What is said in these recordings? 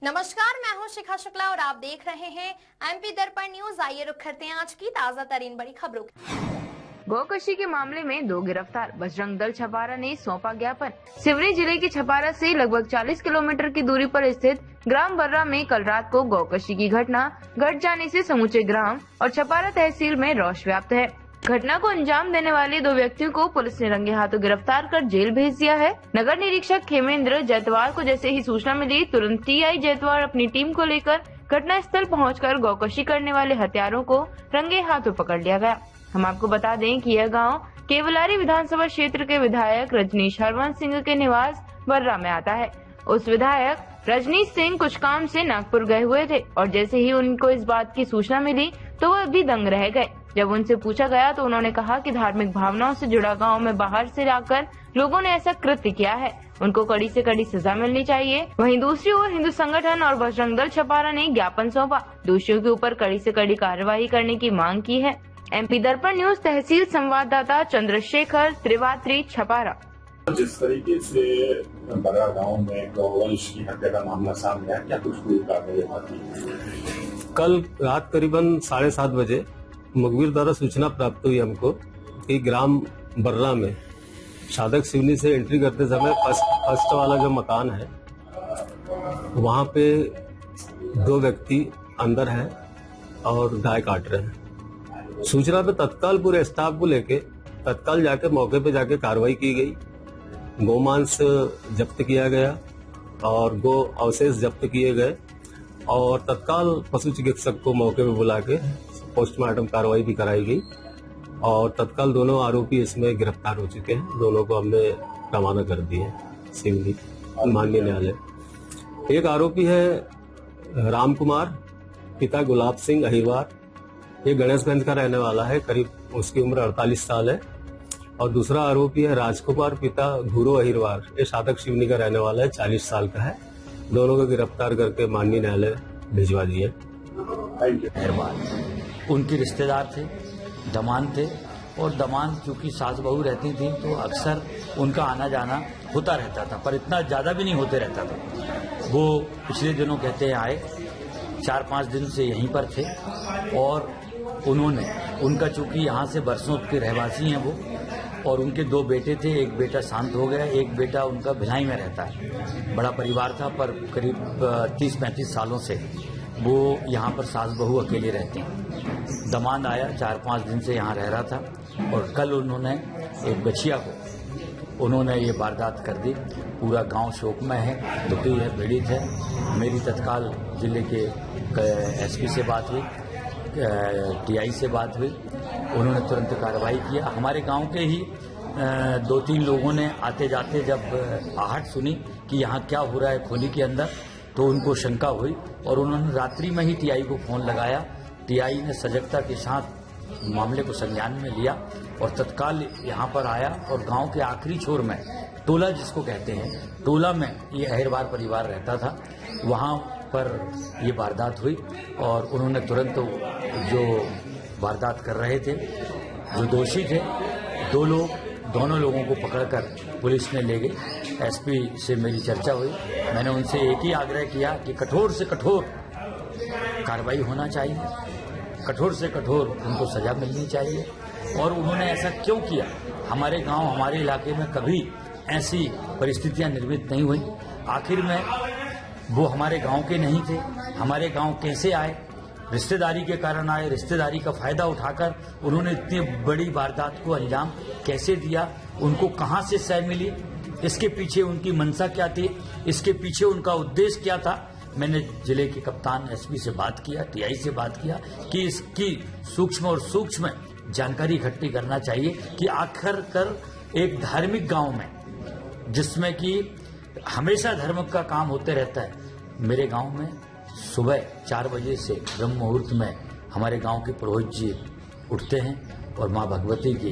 नमस्कार, मैं हूं शिखा शुक्ला और आप देख रहे हैं एमपी दर्पण न्यूज। आइए रुक करते हैं आज की ताजा तरीन बड़ी खबरों। गौकशी के मामले में 2 गिरफ्तार। बजरंग दल छपारा ने सौंपा ज्ञापन। सिवनी जिले के छपारा से लगभग 40 किलोमीटर की दूरी पर स्थित ग्राम बर्रा में कल रात को गौकशी की घटना घट जाने से समूचे ग्राम और छपारा तहसील में रोष व्याप्त है। घटना को अंजाम देने वाले 2 व्यक्तियों को पुलिस ने रंगे हाथों गिरफ्तार कर जेल भेज दिया है। नगर निरीक्षक खेमेंद्र जैतवाल को जैसे ही सूचना मिली, तुरंत टीआई जैतवाल अपनी टीम को लेकर घटना स्थल पहुंचकर गौकशी करने वाले हत्यारों को रंगे हाथों पकड़ लिया गया। हम आपको बता दें कि यह गांव केवलारी विधानसभा क्षेत्र के विधायक रजनीश हरवंश सिंह के निवास बर्रा में आता है। उस विधायक रजनीश सिंह कुछ काम से नागपुर गए हुए थे और जैसे ही उनको इस बात की सूचना मिली तो वह भी दंग रह गए। जब उनसे पूछा गया तो उन्होंने कहा कि धार्मिक भावनाओं से जुड़ा गांव में बाहर से आकर लोगों ने ऐसा कृत्य किया है, उनको कड़ी से कड़ी सजा मिलनी चाहिए। वहीं दूसरी ओर हिंदू संगठन और बजरंग दल छपारा ने ज्ञापन सौंपा, दोषियों के ऊपर कड़ी से कड़ी कार्रवाई करने की मांग की है। एमपी दर्पण न्यूज तहसील संवाददाता चंद्रशेखर त्रिवात्री छपारा। जिस तरीके से बर्रा गांव में गौवंश की हत्या का मामला सामने आया, क्या कुछ पूरी कार्रवाई हुई? कल रात करीबन 7:30 बजे मुखबिर द्वारा सूचना प्राप्त हुई हमको कि ग्राम बर्रा में साधक सिवनी से एंट्री करते समय फर्स्ट वाला जो मकान है वहां पे 2 व्यक्ति अंदर हैं और गाय काट रहे हैं। सूचना पे तत्काल पूरे स्टाफ को लेके तत्काल जाकर मौके पे जाके कार्रवाई की गई। गोमांस जब्त किया गया और गो अवशेष जब्त किए गए और तत्काल पशु चिकित्सक को मौके पे बुला के पोस्टमार्टम कार्रवाई भी कराई गई और तत्काल दोनों आरोपी इसमें गिरफ्तार हो चुके हैं। दोनों को हमने रवाना कर दिए सिवनी माननीय न्यायालय। एक आरोपी है राम कुमार, पिता गुलाब सिंह अहिरवार, ये गणेशगंज का रहने वाला है, करीब उसकी उम्र 48 साल है। और दूसरा आरोपी है राजकुमार, पिता घूरो अहिरवार, ये साधक सिवनी का रहने वाला है, 40 साल का है। दोनों को गिरफ्तार करके माननीय न्यायालय भिजवा दिए। उनके रिश्तेदार थे, दमान थे और दमान चूंकि सास बहू रहती थी तो अक्सर उनका आना जाना होता रहता था, पर इतना ज्यादा भी नहीं होते रहता था। वो पिछले दिनों कहते हैं आए, 4-5 दिन से यहीं पर थे और उन्होंने उनका चूंकि यहाँ से बरसों के रहवासी हैं वो, और उनके 2 बेटे थे। एक बेटा शांत हो गया, एक बेटा उनका भिलाई में रहता है। बड़ा परिवार था पर करीब 30-35 सालों से वो यहाँ पर सास बहू अकेले रहते हैं। दमाद आया, 4-5 दिन से यहाँ रह रहा था और कल उन्होंने एक बछिया को उन्होंने ये वारदात कर दी। पूरा गांव शोकमय है, दुखी है, पीड़ित है। मेरी तत्काल जिले के एसपी से बात हुई, टीआई से बात हुई, उन्होंने तुरंत कार्रवाई किया। हमारे गांव के ही 2-3 लोगों ने आते जाते जब आहट सुनी कि यहाँ क्या हो रहा है खोली के अंदर, तो उनको शंका हुई और उन्होंने रात्रि में ही टीआई को फोन लगाया। टीआई ने सजगता के साथ मामले को संज्ञान में लिया और तत्काल यहाँ पर आया और गांव के आखिरी छोर में टोला जिसको कहते हैं, टोला में ये अहिरवार परिवार रहता था, वहाँ पर ये वारदात हुई और उन्होंने तुरंत जो वारदात कर रहे थे, जो दोषी थे, दोनों लोगों को पकड़कर पुलिस ने ले गई। एसपी से मेरी चर्चा हुई, मैंने उनसे एक ही आग्रह किया कि कठोर से कठोर कार्रवाई होना चाहिए, कठोर से कठोर उनको सजा मिलनी चाहिए। और उन्होंने ऐसा क्यों किया? हमारे गांव, हमारे इलाके में कभी ऐसी परिस्थितियां निर्मित नहीं हुई। आखिर में वो हमारे गांव के नहीं थे, हमारे गांव कैसे आए? रिश्तेदारी के कारण आए। रिश्तेदारी का फायदा उठाकर उन्होंने इतनी बड़ी वारदात को अंजाम कैसे दिया? उनको कहां से सह मिली? इसके पीछे उनकी मंशा क्या थी? इसके पीछे उनका उद्देश्य क्या था? मैंने जिले के कप्तान एसपी से बात किया, टीआई से बात किया कि इसकी सूक्ष्म जानकारी इकट्ठी करना चाहिए कि आखिर कर एक धार्मिक गांव में, जिसमें कि हमेशा धर्म का काम होते रहता है, मेरे गांव में सुबह 4 बजे से ब्रह्म मुहूर्त में हमारे गांव के पुरोहित जी उठते हैं और माँ भगवती की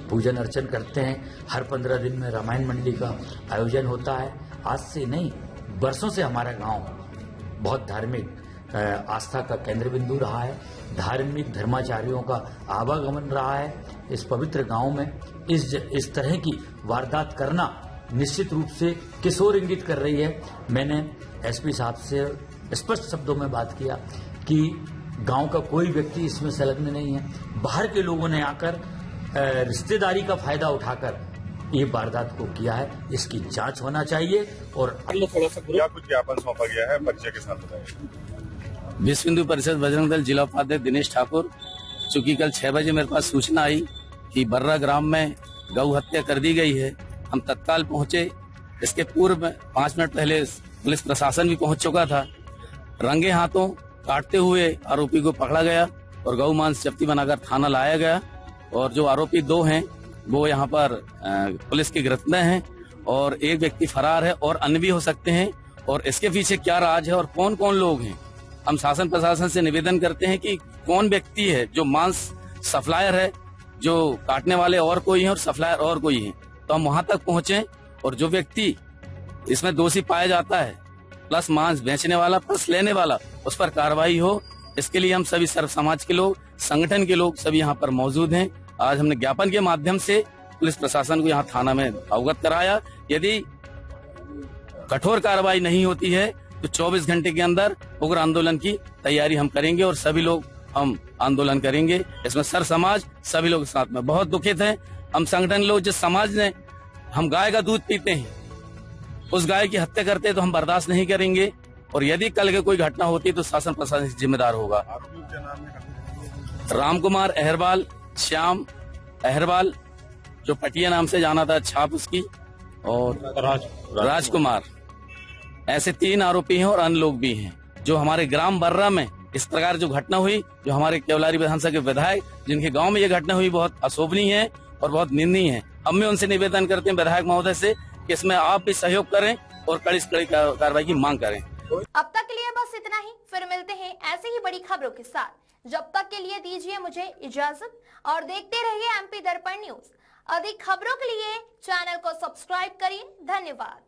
पूजन अर्चन करते हैं। हर 15 दिन में रामायण मंडली का आयोजन होता है। आज से नहीं, बरसों से हमारा गांव बहुत धार्मिक आस्था का केंद्र बिंदु रहा है। धार्मिक धर्माचार्यों का आवागमन रहा है। इस पवित्र गांव में इस तरह की वारदात करना निश्चित रूप से किशोर इंगित कर रही है। मैंने एसपी साहब से स्पष्ट शब्दों में बात किया कि गांव का कोई व्यक्ति इसमें संलग्न नहीं है। बाहर के लोगों ने आकर रिश्तेदारी का फायदा उठाकर ये वारदात को किया है। इसकी जांच होना चाहिए। और क्या कुछ ज्ञापन सौंपा गया है परिचय के साथ बताइए। विश्व हिंदू परिषद बजरंग दल जिला उपाध्यक्ष दिनेश ठाकुर। चूंकि कल 6 बजे मेरे पास सूचना आई कि बर्रा ग्राम में गौ हत्या कर दी गई है, हम तत्काल पहुंचे। इसके पूर्व 5 मिनट पहले पुलिस प्रशासन भी पहुंच चुका था। रंगे हाथों काटते हुए आरोपी को पकड़ा गया और गौ मांस जब्ती बनाकर थाना लाया गया। और जो आरोपी 2 हैं वो यहाँ पर पुलिस की गिरफ्त में हैं और एक व्यक्ति फरार है और अन्य भी हो सकते हैं। और इसके पीछे क्या राज है और कौन कौन लोग हैं, हम शासन प्रशासन से निवेदन करते हैं कि कौन व्यक्ति है जो मांस सप्लायर है, जो काटने वाले और कोई हैं और सप्लायर और कोई हैं, तो हम वहां तक पहुंचे और जो व्यक्ति इसमें दोषी पाया जाता है प्लस मांस बेचने वाला प्लस लेने वाला, उस पर कार्रवाई हो। इसके लिए हम सभी सर्व समाज के लोग, संगठन के लोग सभी यहाँ पर मौजूद हैं। आज हमने ज्ञापन के माध्यम से पुलिस प्रशासन को यहाँ थाना में अवगत कराया। यदि कठोर कार्रवाई नहीं होती है तो 24 घंटे के अंदर उग्र आंदोलन की तैयारी हम करेंगे और सभी लोग हम आंदोलन करेंगे। इसमें सर्व समाज सभी लोग साथ में बहुत दुखित हैं। हम संगठन लोग, जिस समाज ने हम गाय का दूध पीते हैं, उस गाय की हत्या करते हैं तो हम बर्दाश्त नहीं करेंगे। और यदि कल के कोई घटना होती है तो शासन प्रशासन जिम्मेदार होगा। राम कुमार अहरवाल, श्याम अहरवाल जो पटिया नाम से जाना था, छाप उसकी, और राजकुमार, ऐसे 3 आरोपी हैं और अन्य लोग भी हैं। जो हमारे ग्राम बर्रा में इस प्रकार जो घटना हुई, जो हमारे केवलारी विधानसभा के विधायक जिनके गांव में ये घटना हुई, बहुत अशोभनीय है और बहुत निंदनीय है। हम भी उनसे निवेदन करते हैं विधायक महोदय से कि इसमें आप भी सहयोग करें और कड़ी से कड़ी कार्रवाई की मांग करें। अब तक के लिए बस इतना ही, फिर मिलते हैं ऐसे ही बड़ी खबरों के साथ। जब तक के लिए दीजिए मुझे इजाजत और देखते रहिए एमपी दर्पण न्यूज। अधिक खबरों के लिए चैनल को सब्सक्राइब करिए। धन्यवाद।